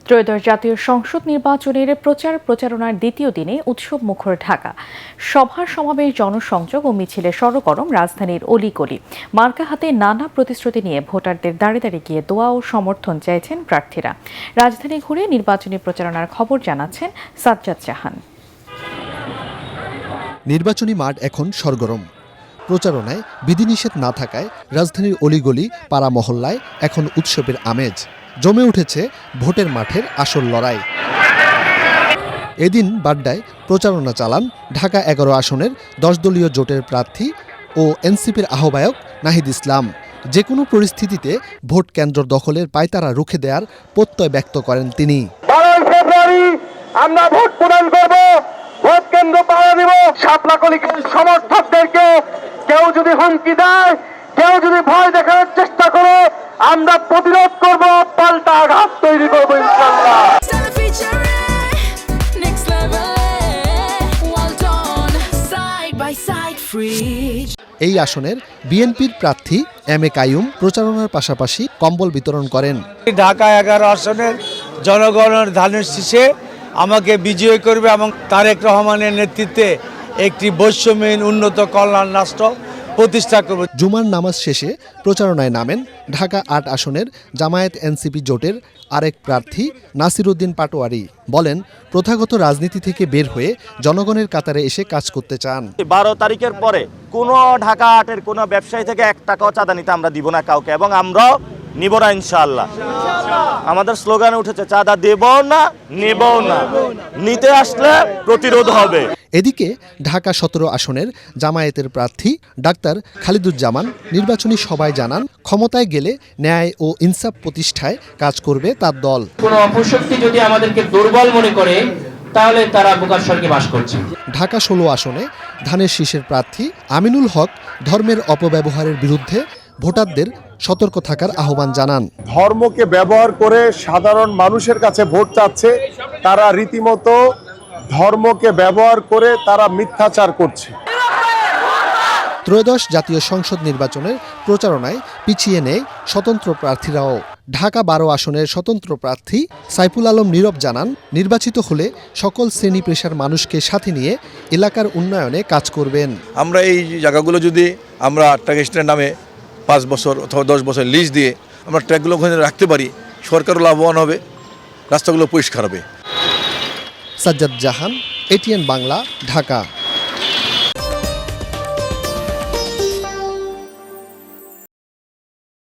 ত্রয়োদশ জাতীয় সংসদ নির্বাচনের প্রচারণার দ্বিতীয় দিনে উৎসব মুখর ঢাকা। সভা সমাবেশ, জনসংযোগ ও মিছিলে সরগরম রাজধানীর অলিগলি। মার্কা হাতে নানা প্রতিশ্রুতি নিয়ে ভোটারদের দাঁড়িয়ে দাঁড়িয়ে গিয়ে দোয়া ও সমর্থন চাইছেন প্রার্থীরা। রাজধানী ঘুরে নির্বাচনী প্রচারণার খবর জানাচ্ছেন সাজ্জাদ জাহান। নির্বাচনী মাঠ এখন সরগরম। প্রচারণায় বিধিনিষেধ না থাকায় রাজধানীর অলিগলি, পাড়া মহল্লায় এখন উৎসবের আমেজ। জমে উঠেছে ভোটের মাঠের আসল লড়াই। এদিন বাড্ডায় প্রচারণা চালান ঢাকা ১১ আসনের ১০ দলীয় জোটের প্রার্থী ও এনসিপির আহ্বায়ক নাহিদ ইসলাম। যে কোনো পরিস্থিতিতে ভোট কেন্দ্র দখলের পায়তারা রুখে দেওয়ার প্রত্যয় ব্যক্ত করেন তিনি। 12 ফেব্রুয়ারি আমরা ভোট প্রদান করব, ভোট কেন্দ্র পাহারা দিব। শাপলাকলিকের সমর্থকদেরকে কেউ যদি হুমকি দেয়, কেউ যদি ভয় দেখানোর চেষ্টা করে, আমরা প্রতিরোধ করব, পাল্টা আঘাত তৈরি করব ইনশাআল্লাহ। এই আসনের বিএনপির প্রার্থী এম এ কাইয়ুম প্রচারণার পাশাপাশি কম্বল বিতরণ করেন। ঢাকা ১১ আসনের জনগণের ধানের শীষে আমাকে বিজয়ী করবে এবং তারেক রহমানের নেতৃত্বে একটি বৈষম্যহীন উন্নত কল্যাণ রাষ্ট্র প্রতিষ্ঠা করবে। জুমার নামাজ শেষে প্রচারণায় নামেন ঢাকা ৮ আসনের জামায়াত এনসিপি জোটের আরেক প্রার্থী নাসির উদ্দিন পাটোয়ারি। বলেন, প্রথাগত রাজনীতি থেকে বের হয়ে জনগণের কাতারে এসে কাজ করতে চান। ১২ তারিখের পরে কোনো ঢাকা ৮-এর কোনো ব্যবসায়ী থেকে ১ টাকাও চাঁদা নিতে আমরা দিব না কাউকে, এবং আমরাও নিব না ইনশাআল্লাহ। আমাদের স্লোগানে উঠেছে, চাঁদা দেব না, নেব না, নিতে আসলে প্রতিরোধ হবে। এদিকে ঢাকা ১৭ আসনের জামায়াতের প্রার্থী ডাক্তার খালিদুজ্জামান নির্বাচনী সভায় জানান, ক্ষমতায় গেলে ন্যায় ও ইনসাফ প্রতিষ্ঠায় কাজ করবে তার দল। কোনো অপশক্তি যদি আমাদেরকে দুর্বল মনে করে, তাহলে তারা বোকার স্বর্গে বাস করছে। ঢাকা ১৬ আসনে ধানের শীষের প্রার্থী আমিনুল হক ধর্মের অপব্যবহারের বিরুদ্ধে ভোটারদের সতর্ক থাকার আহ্বান জানান। ধর্মকে ব্যবহার করে সাধারণ মানুষের কাছে ভোট চাচ্ছে, তারা রীতিমতো ধর্মকে ব্যবহার করে তারা মিথ্যাচার করছে। ত্রয়োদশ জাতীয় সংসদ নির্বাচনের প্রচারণায় পিছিয়ে নেই স্বতন্ত্র প্রার্থীরাও। ঢাকা ১২ আসনের স্বতন্ত্র প্রার্থী সাইফুল আলম নীরব জানান, নির্বাচিত হলে সকল শ্রেণী পেশার মানুষকে সাথে নিয়ে এলাকার উন্নয়নে কাজ করবেন। আমরা এই জায়গাগুলো যদি আমরা ট্রাকের নামে 5 বছর অথবা 10 বছর লিজ দিয়ে আমরা ট্র্যাকগুলো ওখানে রাখতে পারি, সরকারও লাভবান হবে, রাস্তাগুলো পরিষ্কার হবে। সাজ্জাদ জাহান, এটিএন বাংলা, ঢাকা।